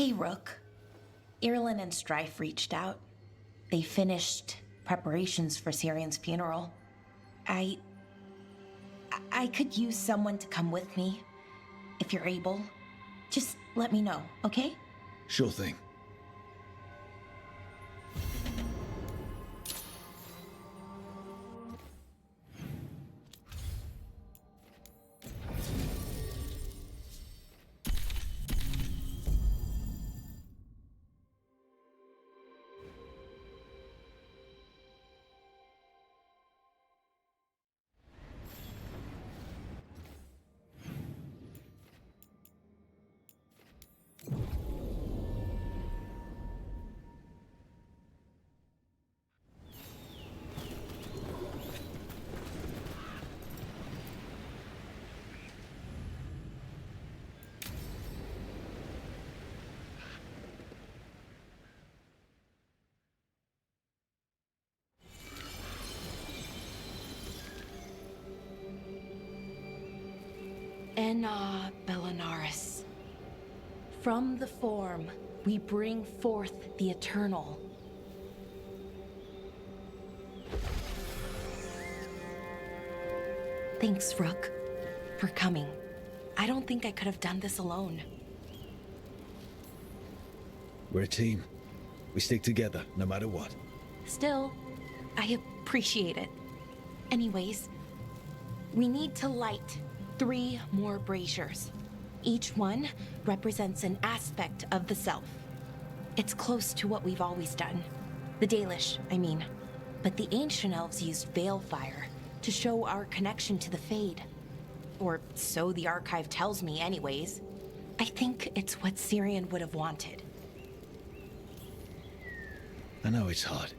Hey, Rook. Irulan and Strife reached out. They finished preparations for Syrian's funeral. I could use someone to come with me, if you're able. Just let me know, okay? Sure thing. Enna Bellanaris. From the form, we bring forth the eternal. Thanks, Rook, for coming. I don't think I could have done this alone. We're a team. We stick together, no matter what. Still, I appreciate it. Anyways, we need to light 3 more braziers. Each one represents an aspect of the self. It's close to what we've always done. The Dalish, I mean. But the ancient elves used veil fire to show our connection to the Fade. Or so the archive tells me anyways. I think it's what Syrian would have wanted. I know it's hard,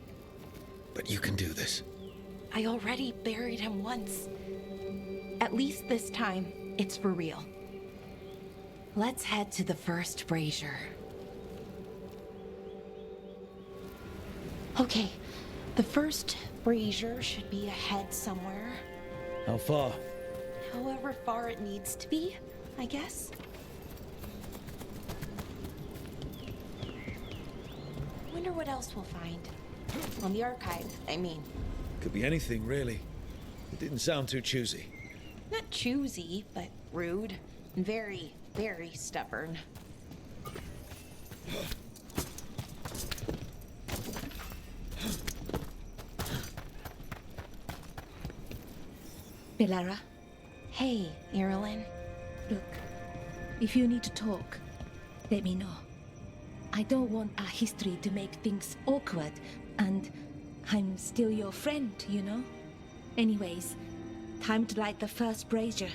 but you can do this. I already buried him once. At least this time, it's for real. Let's head to the first brazier. Okay, the first brazier should be ahead somewhere. How far? However far it needs to be, I guess. Wonder what else we'll find. On the archive, I mean. Could be anything, really. It didn't sound too choosy. Not choosy, but rude. And very, very stubborn. Belara, Hey, Irulan. look, if you need to talk, let me know. I don't want our history to make things awkward, and I'm still your friend, you know? Anyways, time to light the first brazier.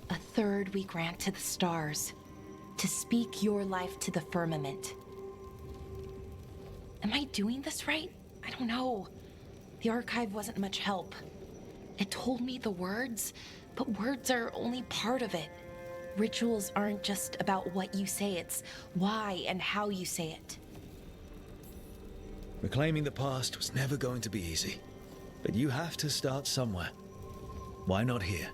A third we grant to the stars, to speak your life to the firmament. Am I doing this right? I don't know. The archive wasn't much help. It told me the words, but words are only part of it. Rituals aren't just about what you say, it's why and how you say it. Reclaiming the past was never going to be easy. But you have to start somewhere. Why not here?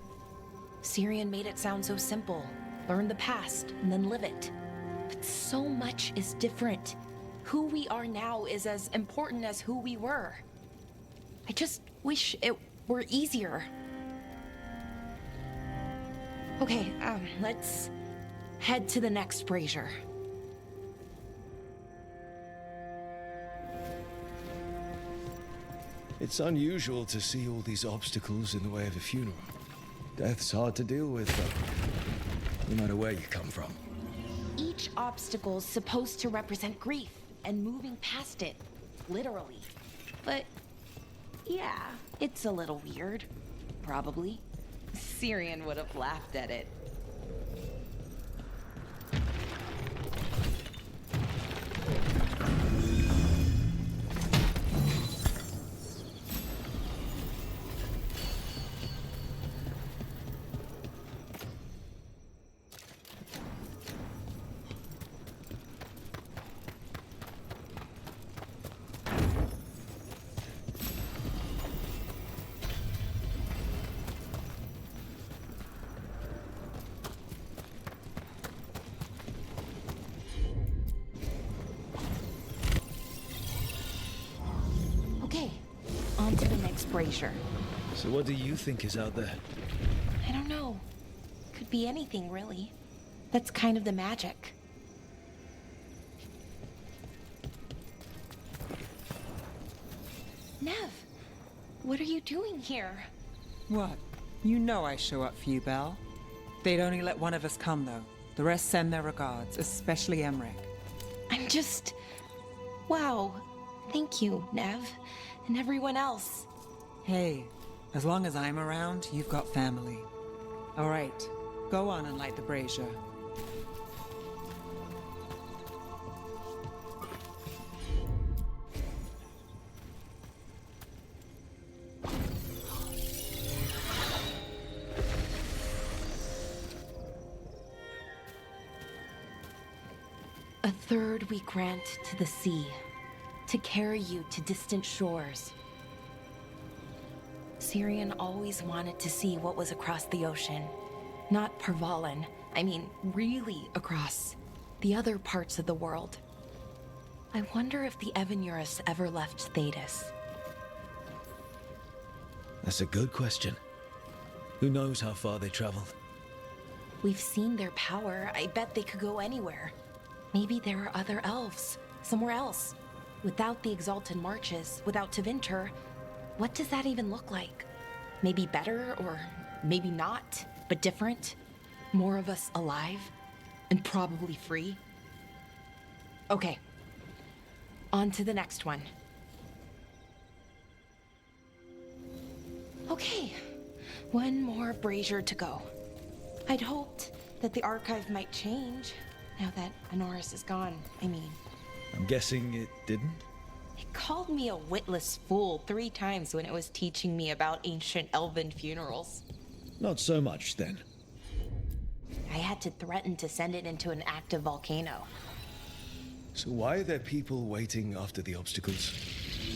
Syrian made it sound so simple. Learn the past and then live it. But so much is different. Who we are now is as important as who we were. I just wish it were easier. Okay, let's head to the next brazier. It's unusual to see all these obstacles in the way of a funeral. Death's hard to deal with, though, no matter where you come from. Each obstacle's supposed to represent grief and moving past it, literally. But yeah, it's a little weird. Probably. Syrian would have laughed at it. Okay, on to the next brazier. So what do you think is out there? I don't know. Could be anything, really. That's kind of the magic. Nev, what are you doing here? What? You know I show up for you, Belle. They'd only let one of us come, though. The rest send their regards, especially Emmerich. I'm just... Wow. Thank you, Nev. And everyone else. Hey, as long as I'm around, you've got family. All right, go on and light the brazier. A third we grant to the sea, to carry you to distant shores. Syrian always wanted to see what was across the ocean. Not Parvalan, I mean really across the other parts of the world. I wonder if the Evanurus ever left Thedas. That's a good question. Who knows how far they traveled? We've seen their power. I bet they could go anywhere. Maybe there are other elves, somewhere else. Without the Exalted Marches, without Tevinter, what does that even look like? Maybe better, or maybe not, but different? More of us alive, and probably free? Okay, on to the next one. Okay, one more brazier to go. I'd hoped that the archive might change, now that Honoris is gone, I mean. I'm guessing it didn't? It called me a witless fool 3 times when it was teaching me about ancient elven funerals. Not so much, then. I had to threaten to send it into an active volcano. So why are there people waiting after the obstacles?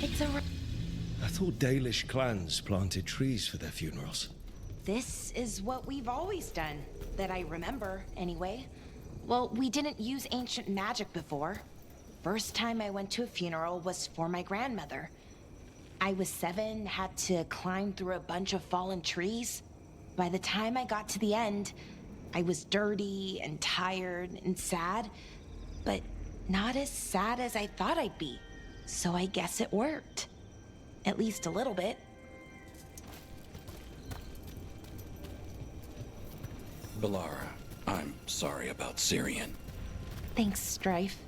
It's I thought Dalish clans planted trees for their funerals. This is what we've always done, that I remember, anyway. Well, we didn't use ancient magic before. First time I went to a funeral was for my grandmother. I was 7, had to climb through a bunch of fallen trees. By the time I got to the end, I was dirty and tired and sad, but not as sad as I thought I'd be. So I guess it worked. At least a little bit. Balara, I'm sorry about Syrian. Thanks, Strife.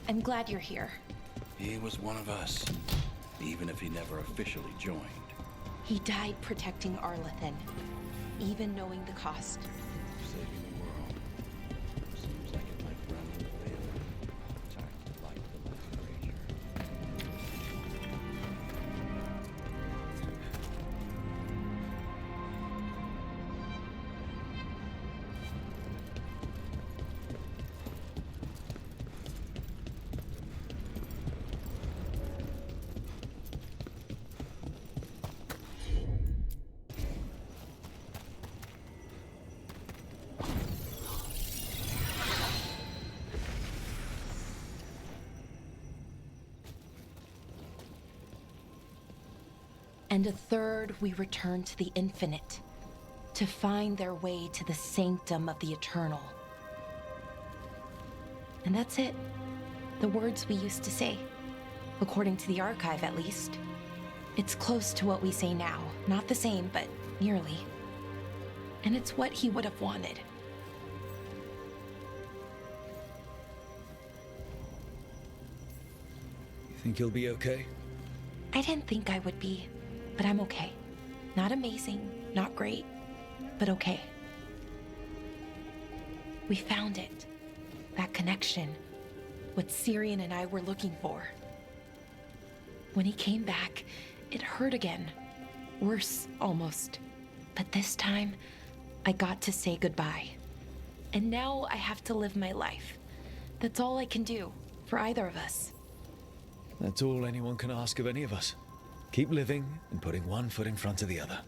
I'm glad you're here. He was one of us, even if he never officially joined. He died protecting Arlathan, even knowing the cost. Saving the world. Seems like it might run in the family. Time to light the last brazier. And a third we return to the infinite, to find their way to the sanctum of the eternal. And that's it. The words we used to say, according to the archive at least. It's close to what we say now. Not the same, but nearly. And it's what he would have wanted. You think you'll be okay? I didn't think I would be, but I'm okay. Not amazing, not great, but okay. We found it. That connection. What Syrian and I were looking for. When he came back, it hurt again. Worse, almost. But this time, I got to say goodbye. And now I have to live my life. That's all I can do, for either of us. That's all anyone can ask of any of us. Keep living and putting one foot in front of the other.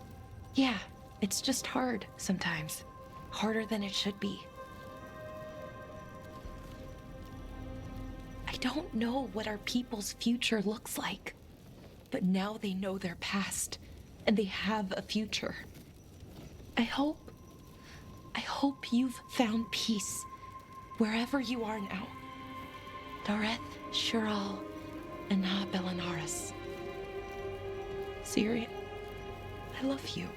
Yeah, it's just hard sometimes. Harder than it should be. I don't know what our people's future looks like. But now they know their past, and they have a future. I hope you've found peace wherever you are now. Dareth, Shural, and Na Belanaris. Syria, I love you.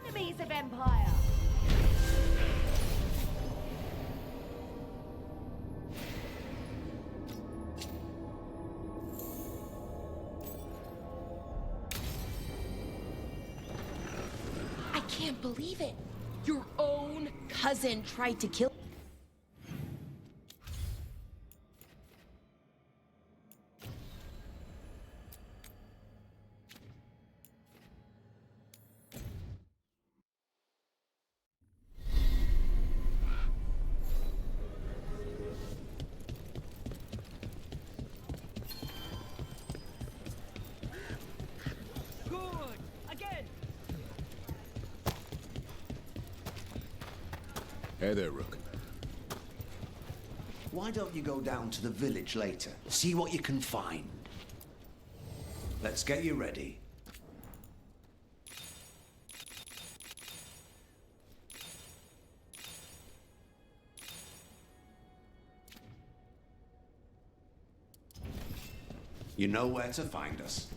Enemies of Empire! I can't believe it. Your own cousin tried to kill. Hey there, Rook. Why don't you go down to the village later? See what you can find. Let's get you ready. You know where to find us.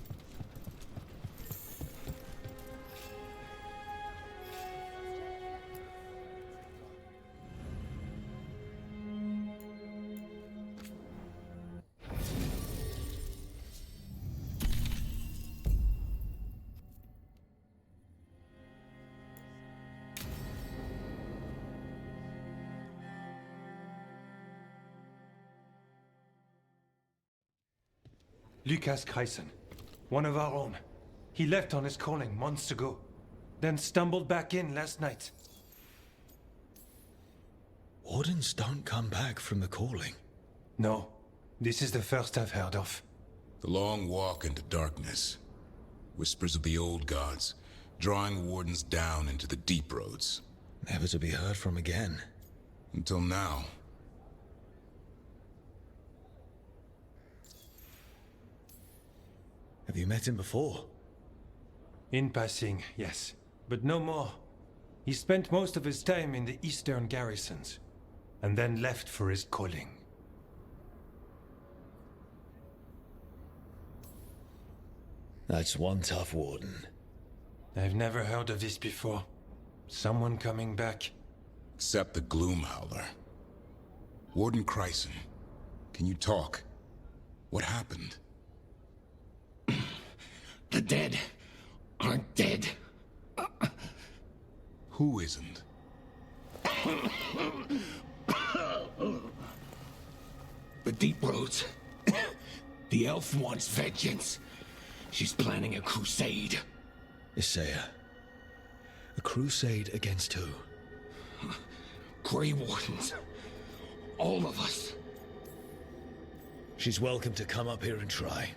Lucas Kreisen, one of our own. He left on his calling months ago, then stumbled back in last night. Wardens don't come back from the calling. No, this is the first I've heard of. The long walk into darkness. Whispers of the old gods, drawing wardens down into the deep roads. Never to be heard from again. Until now. Have you met him before? In passing, yes, but no more. He spent most of his time in the eastern garrisons, and then left for his calling. That's one tough warden. I've never heard of this before. Someone coming back. Except the Gloom Howler. Warden Kreisen, can you talk? What happened? The dead aren't dead. Who isn't? The Deep Roads. The elf wants vengeance. She's planning a crusade. Isaiah. A crusade against who? Grey Wardens. All of us. She's welcome to come up here and try.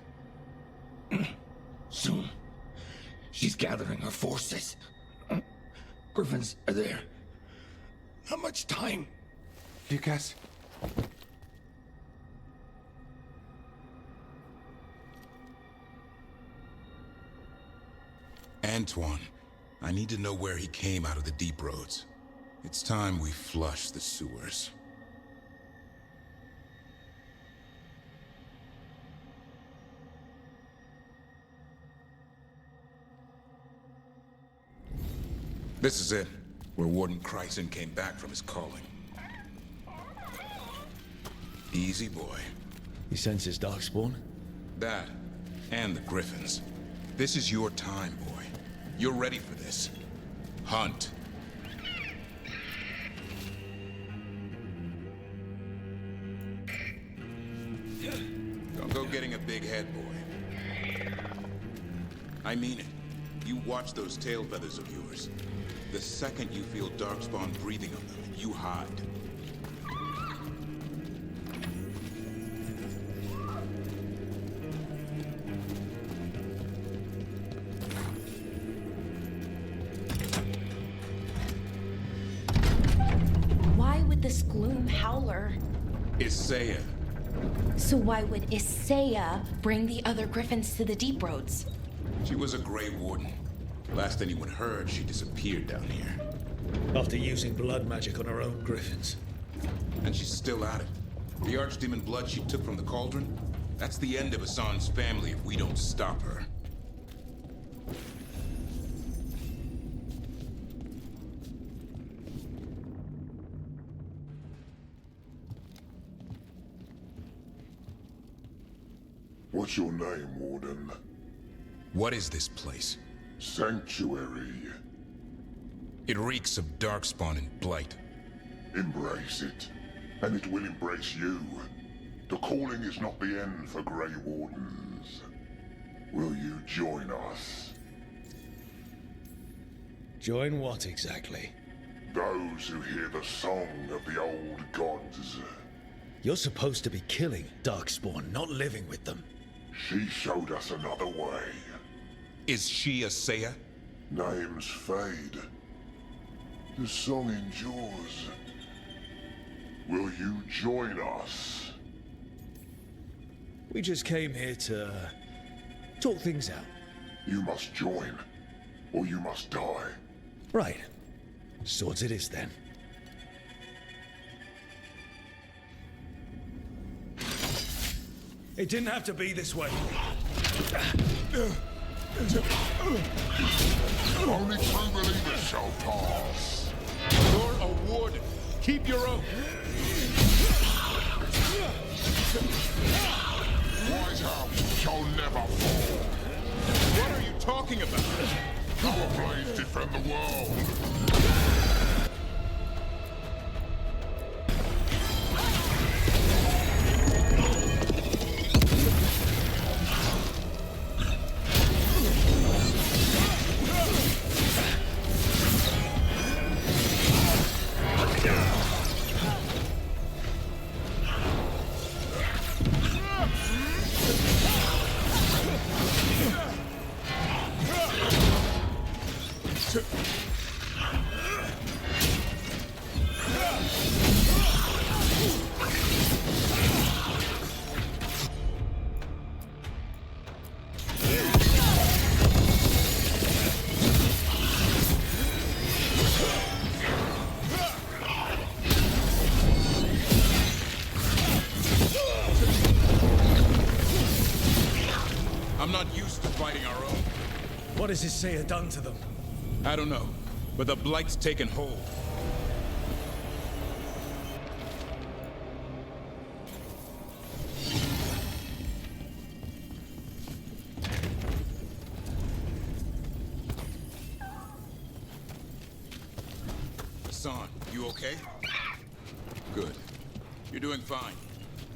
Soon. She's gathering her forces. Griffins are there. Not much time. Lucas? Antoine, I need to know where he came out of the deep roads. It's time we flush the sewers. This is it, where Warden Kreisen came back from his calling. Easy, boy. He senses Darkspawn? That, and the Griffins. This is your time, boy. You're ready for this. Hunt. Don't go getting a big head, boy. I mean it. You watch those tail feathers of yours. The second you feel Darkspawn breathing on them, you hide. Why would this gloom howler. Isaiah. So why would Isaiah bring the other griffins to the Deep Roads? She was a Grey Warden. Last anyone heard, she disappeared down here. After using blood magic on her own griffins. And she's still at it. The archdemon blood she took from the cauldron, that's the end of Hassan's family if we don't stop her. What's your name, Warden? What is this place? Sanctuary. It reeks of darkspawn and blight. Embrace it, and it will embrace you. The calling is not the end for Grey Wardens. Will you join us? Join what exactly? Those who hear the song of the old gods. You're supposed to be killing Darkspawn, not living with them. She showed us another way. Is she a Seiya? Name's Fade. The song endures. Will you join us? We just came here to talk things out. You must join, or you must die. Right. Swords it is then. It didn't have to be this way. Only true believers shall pass. You're a warden. Keep your oath. Wise house shall never fall. What are you talking about? Our blades defend the world. I'm not used to fighting our own. What has Isaiah done to them? I don't know, but the blight's taken hold. Hassan, you okay? Good. You're doing fine.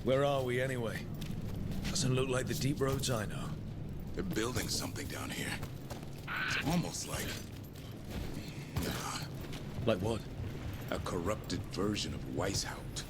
Where are we anyway? Doesn't look like the deep roads I know. They're building something down here. It's almost like... Like what? a corrupted version of Weishaupt.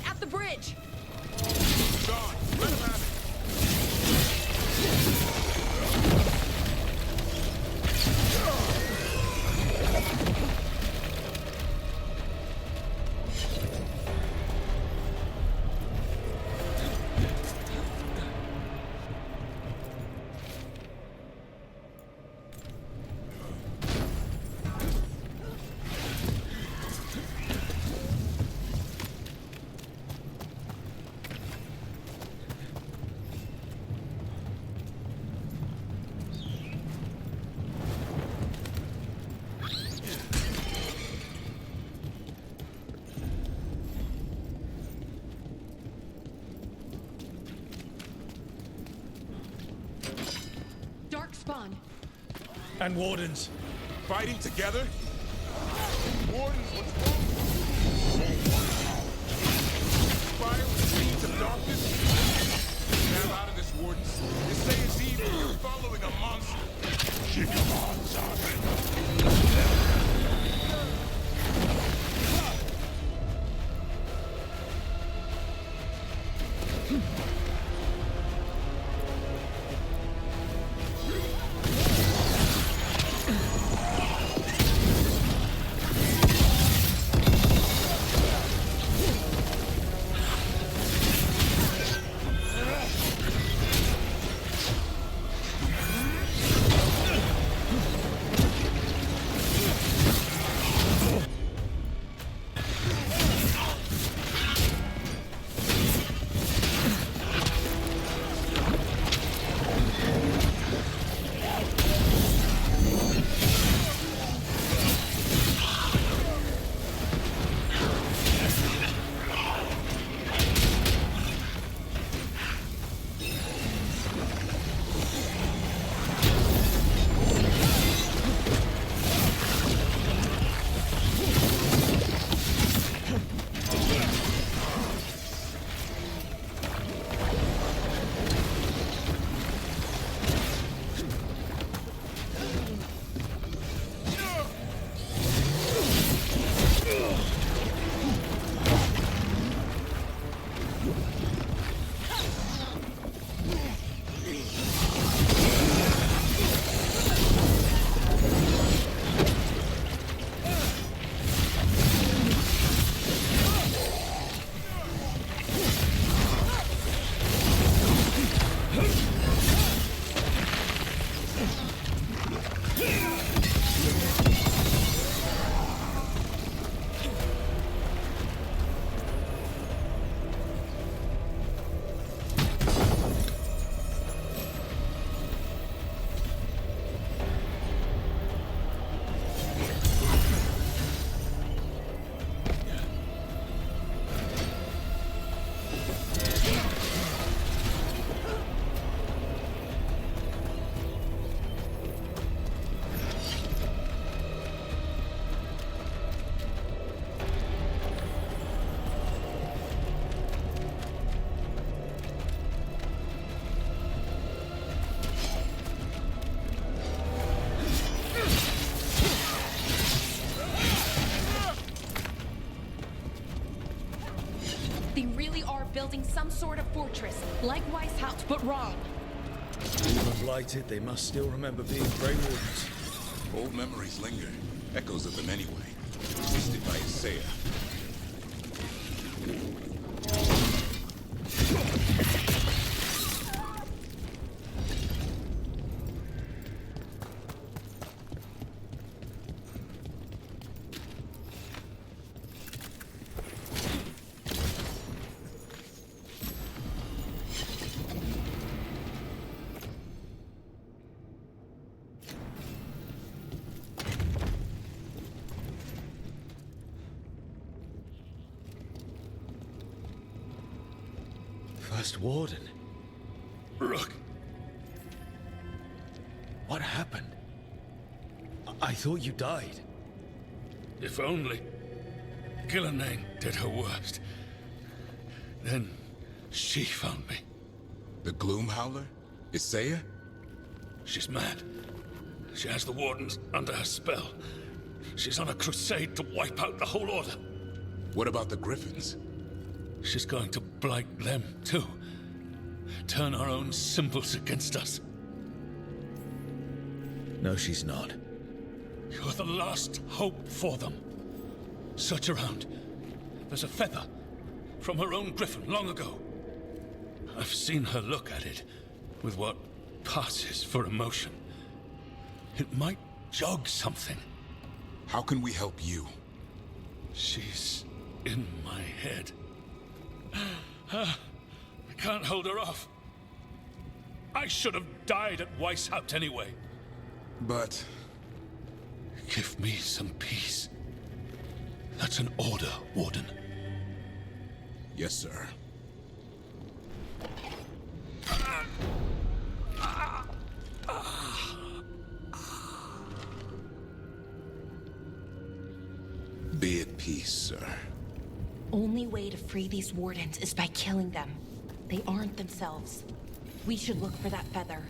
At the bridge! John, let him have it! And Wardens. Fighting together? Wardens, what's wrong? Fire with the beams of darkness? Snap out of this, Wardens. This thing is evil. You're following a monster. Building some sort of fortress, like Weishaupt, but wrong. Even blighted, they must still remember being Grey Wardens. Old memories linger. Echoes of them anyway. Assisted by Isaiah. First Warden. Rook. What happened? I thought you died. If only Gillenane did her worst. Then she found me. The Gloom Howler? Isaiah? She's mad. She has the Wardens under her spell. She's on a crusade to wipe out the whole Order. What about the Griffins? She's going to blight them, too. Turn our own symbols against us. No, she's not. You're the last hope for them. Search around. There's a feather from her own griffin long ago. I've seen her look at it with what passes for emotion. It might jog something. How can we help you? She's in my head. I can't hold her off. I should have died at Weishaupt anyway. But... Give me some peace. That's an order, Warden. Yes, sir. sir. Only way to free these wardens is by killing them. They aren't themselves. We should look for that feather.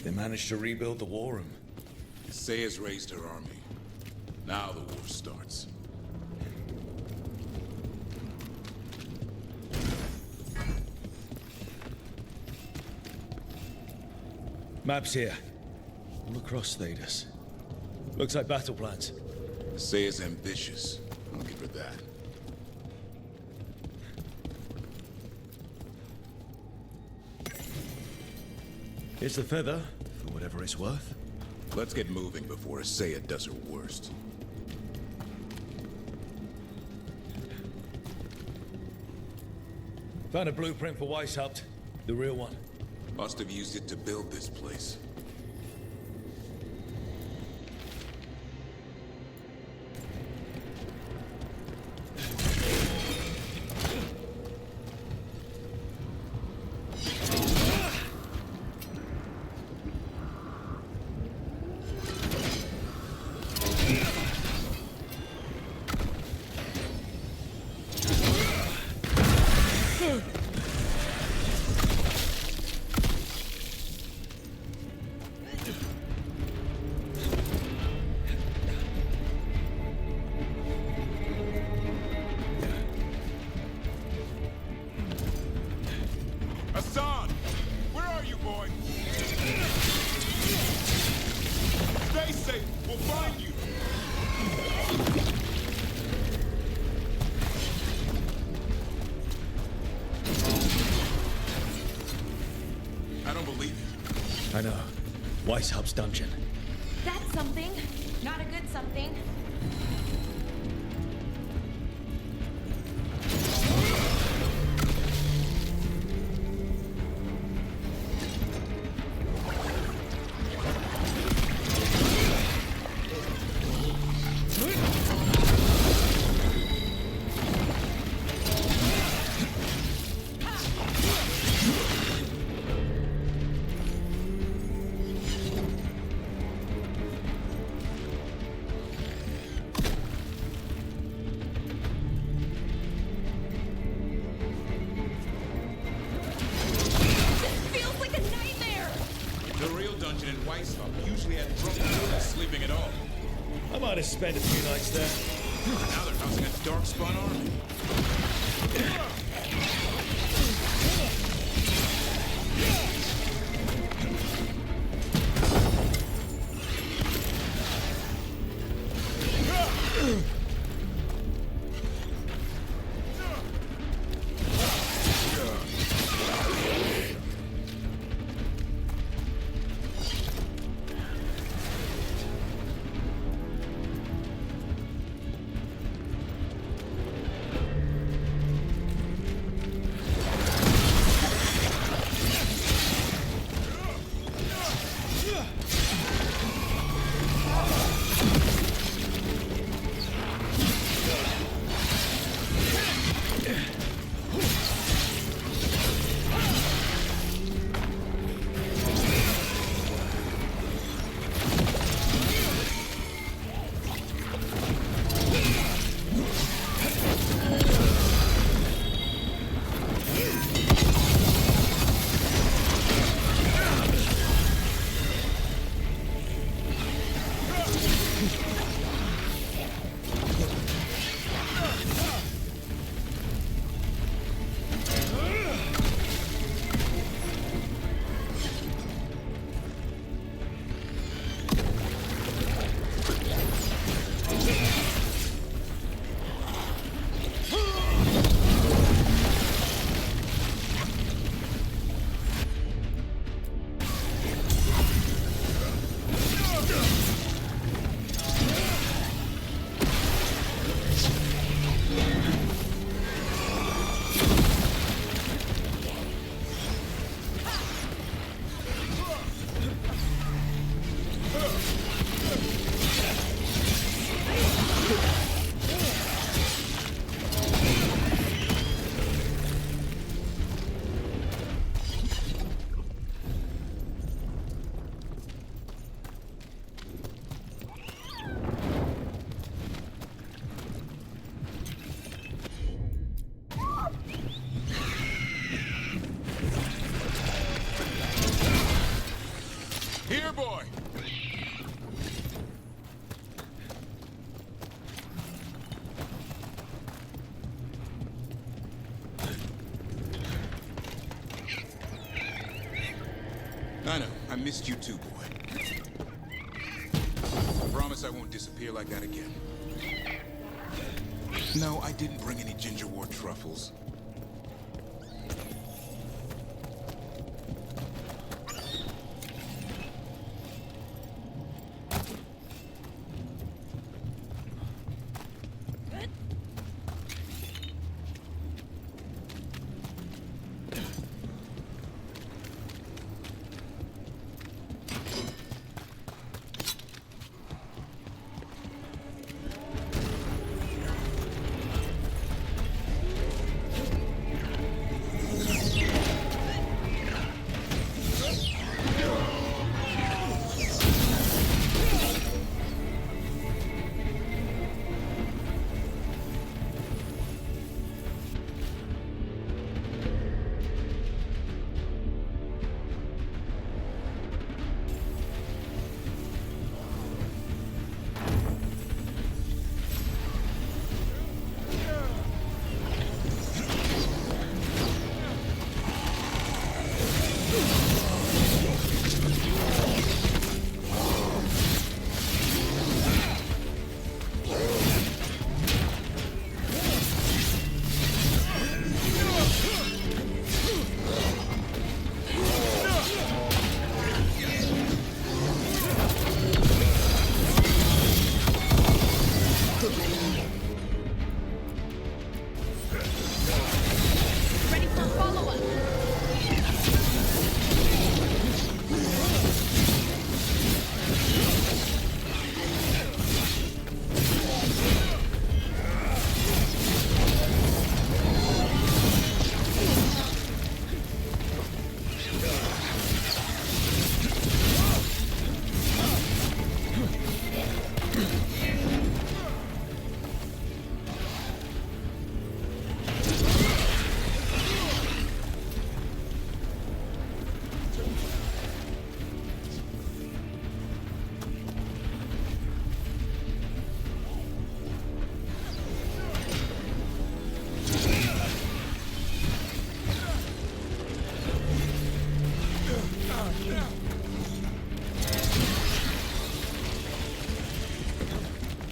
They managed to rebuild the war room. Saya's raised her army. Now the war starts. Maps here. All across Thedas. Looks like battle plans. Saya's ambitious. I'll give her that. Here's the feather, for whatever it's worth. Let's get moving before Saya does her worst. Found a blueprint for Weishaupt. The real one. Must have used it to build this place. Hassan! Where are you, boy? Stay safe! We'll find you! I don't believe it. I know. Weishaupt's dungeon. That's something. Not a good something. Usually had drunk wardens sleeping at all. I might have spent a few nights there. Now they're housing a darkspawn army. Here, boy! I know. I missed you too, boy. I promise I won't disappear like that again. No, I didn't bring any gingerwort truffles.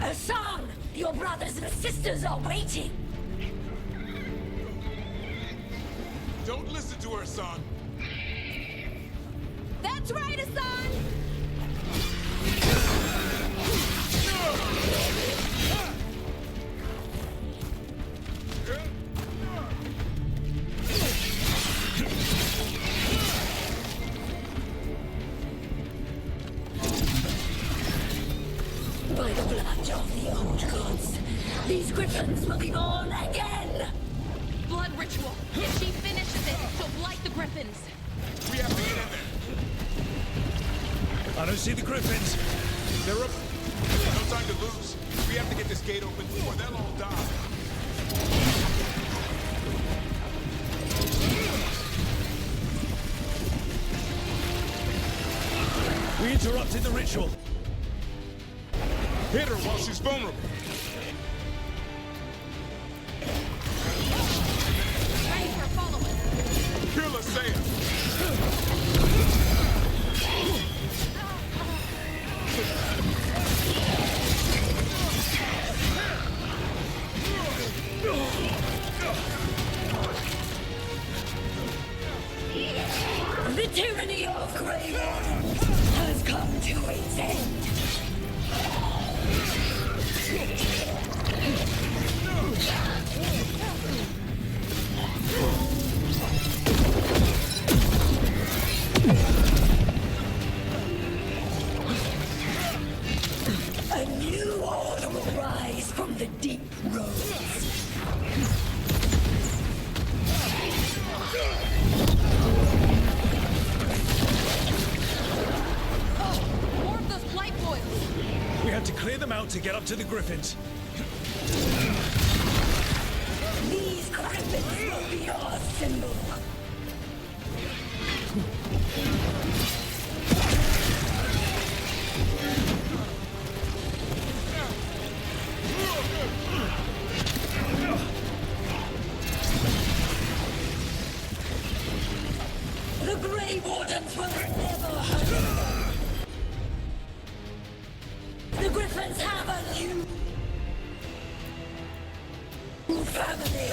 Hassan! Your brothers and sisters are waiting! Don't listen to her, son! That's right, Hassan! By the blood of the old gods, these griffins will be born again! Blood ritual. If she finishes it, she'll blight the griffins. We have to get in there! I don't see the griffins. They're up. No time to lose. We have to get this gate open before they'll all die. We interrupted the ritual. Hit her while she's vulnerable. Ready for follow-up. Kill her, say it. The tyranny of Grey Wardens has come to its end. A new order will rise from the deep roads. More of those blight boils. We had to clear them out to get up to the griffins. These griffins will be our symbol. Grey Wardens will never hurt. The Griffins have a new family.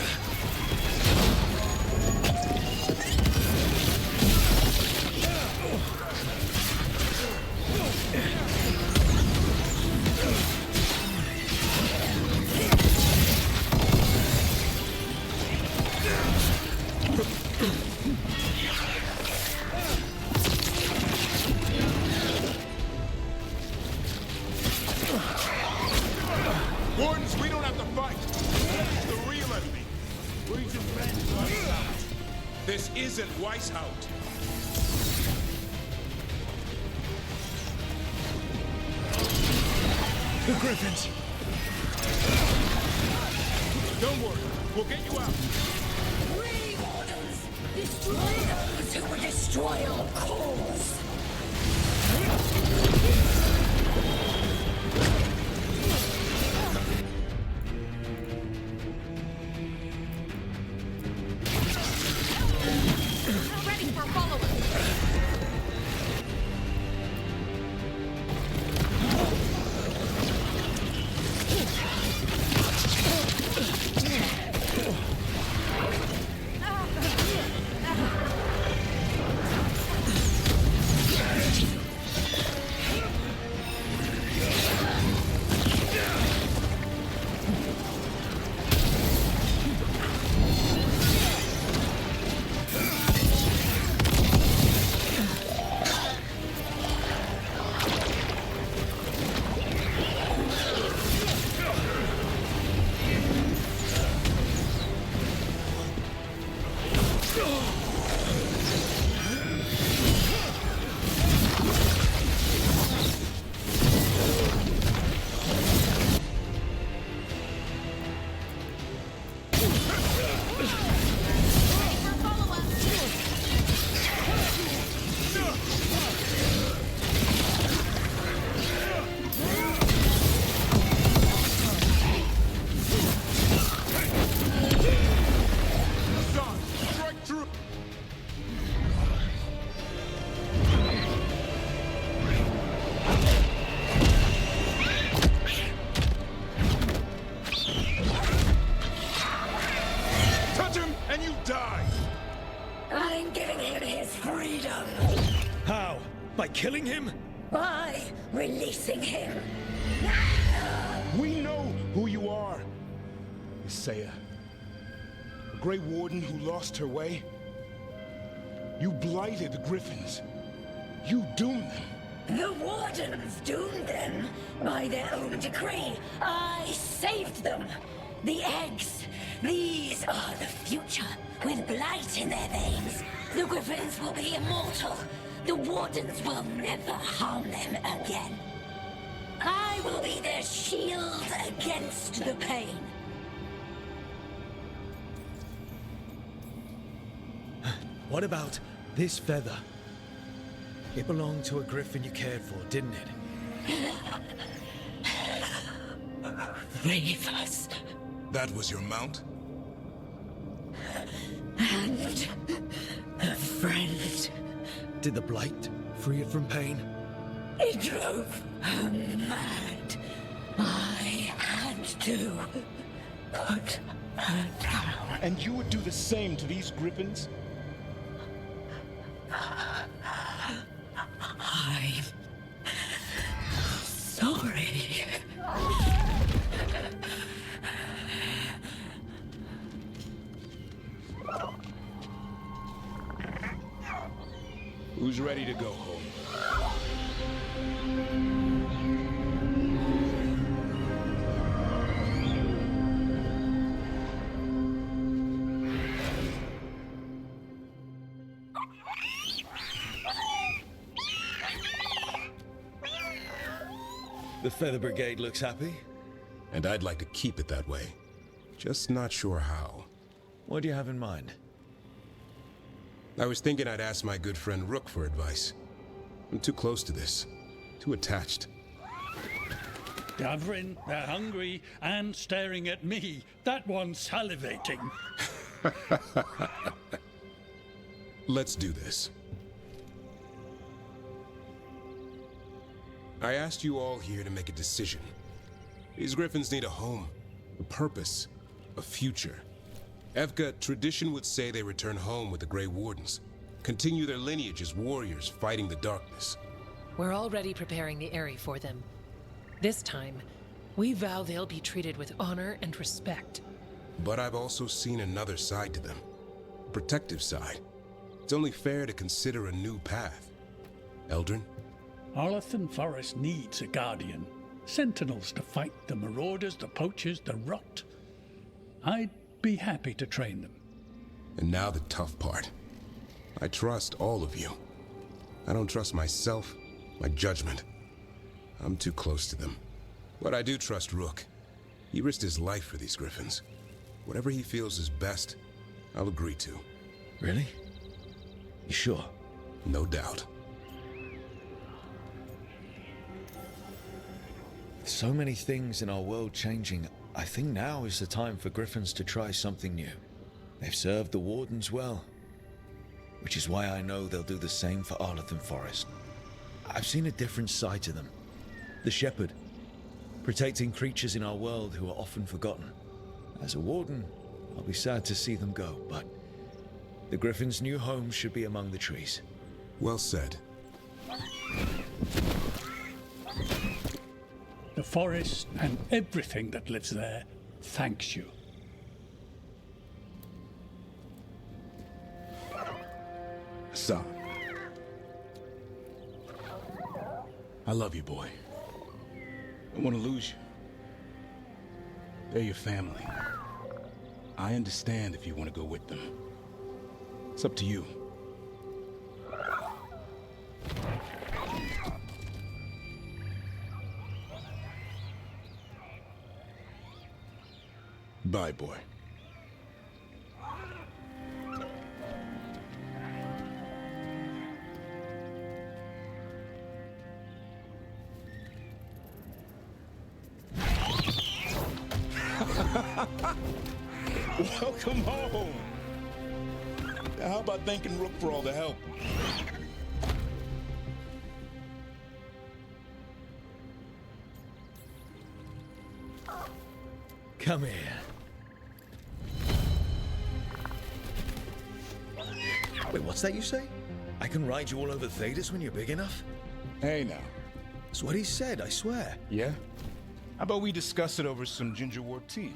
Wardens, we don't have to fight. This is the real enemy. We're just friends, Weishaupt. This isn't Weishaupt. The Griffins. Don't worry, we'll get you out. Grey Wardens, destroy those who will destroy our cause. Ready for follow-up. I'm giving him his freedom. How? By killing him? By releasing him. We know who you are. Isaiah. The Grey Warden who lost her way. You blighted the Griffins. You doomed them. The Wardens doomed them by their own decree. I saved them. The eggs. These are the future, with blight in their veins. The Griffins will be immortal. The Wardens will never harm them again. I will be their shield against the pain. What about this feather? It belonged to a griffin you cared for, didn't it? Thedas. That was your mount? And a friend. Did the blight free it from pain? It drove her mad. I had to put her down. And you would do the same to these Griffins? I'm sorry. Who's ready to go home? The Feather Brigade looks happy. And I'd like to keep it that way. Just not sure how. What do you have in mind? I was thinking I'd ask my good friend Rook for advice. I'm too close to this. Too attached. Davrin, they're hungry and staring at me. That one's salivating. Let's do this. I asked you all here to make a decision. These griffins need a home, a purpose, a future. Evka, tradition would say they return home with the Grey Wardens, continue their lineage as warriors fighting the darkness. We're already preparing the Eyrie for them. This time, we vow they'll be treated with honor and respect. But I've also seen another side to them. A protective side. It's only fair to consider a new path. Eldrin? Arlathan Forest needs a guardian. Sentinels to fight the marauders, the poachers, the rot. I'd be happy to train them. And now the tough part. I trust all of you. I don't trust myself, my judgment. I'm too close to them. But I do trust Rook. He risked his life for these griffins. Whatever he feels is best, I'll agree to. Really? You sure? No doubt. So many things in our world changing, I think now is the time for griffins to try something new. They've served the Wardens well, which is why I know they'll do the same for Arlathan Forest. I've seen a different side to them. The shepherd, protecting creatures in our world who are often forgotten. As a warden, I'll be sad to see them go, but the griffins' new home should be among the trees. Well said. The forest and everything that lives there thanks you. Son. I love you, boy. I don't want to lose you. They're your family. I understand if you want to go with them. It's up to you. Bye, boy. Welcome home. Now, how about thanking Rook for all the help? Come here. Wait, what's that you say? I can ride you all over Thedas when you're big enough? Hey, now. That's what he said, I swear. Yeah? How about we discuss it over some gingerwort tea?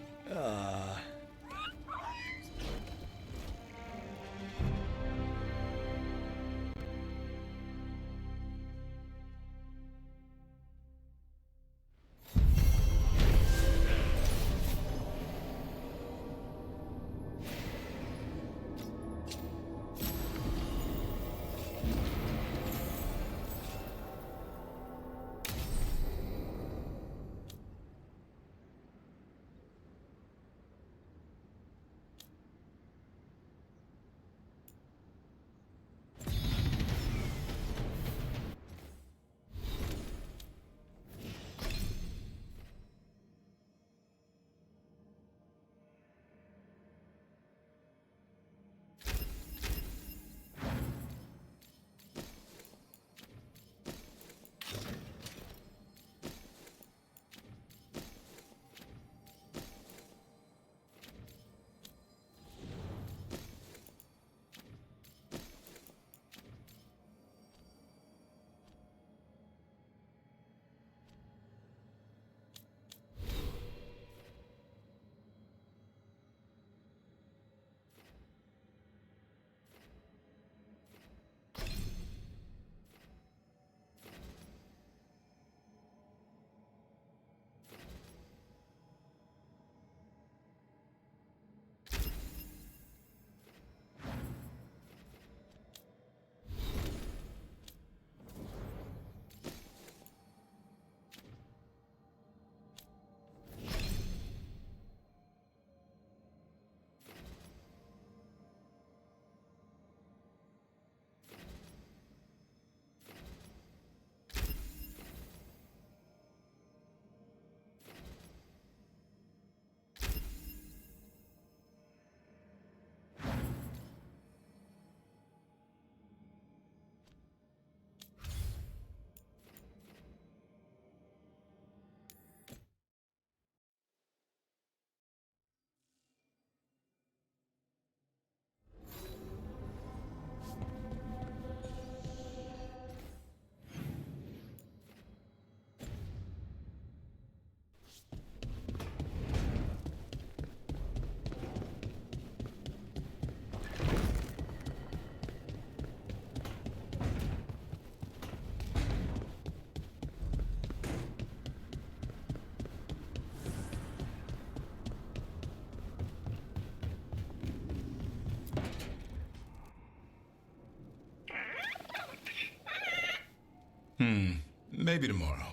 Maybe tomorrow.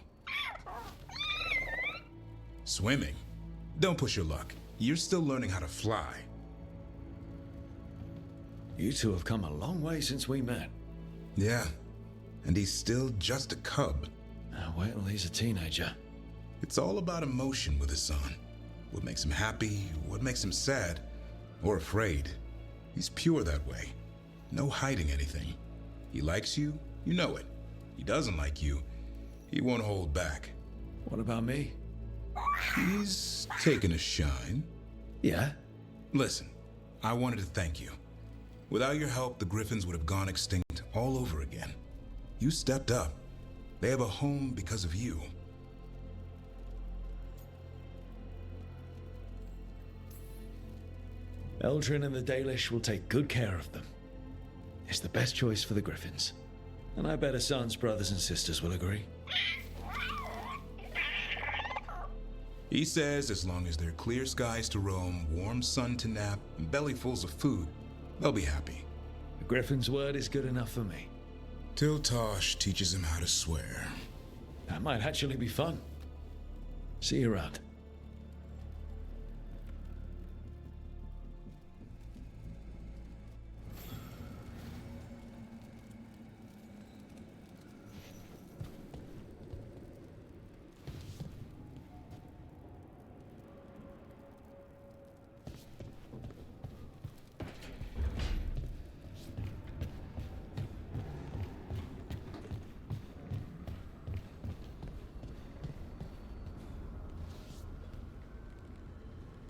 Swimming? Don't push your luck. You're still learning how to fly. You two have come a long way since we met. Yeah, and he's still just a cub. Now wait till he's a teenager. It's all about emotion with his son. What makes him happy, what makes him sad, or afraid. He's pure that way. No hiding anything. He likes you, you know it. He doesn't like you, he won't hold back. What about me? He's taken a shine. Yeah? Listen, I wanted to thank you. Without your help, the Griffins would have gone extinct all over again. You stepped up. They have a home because of you. Eldrin and the Dalish will take good care of them. It's the best choice for the Griffins. And I bet Hassan's brothers and sisters will agree. He says as long as there are clear skies to roam, warm sun to nap, and bellyfuls of food, they'll be happy. The Griffin's word is good enough for me. Till Tosh teaches him how to swear. That might actually be fun. See you around.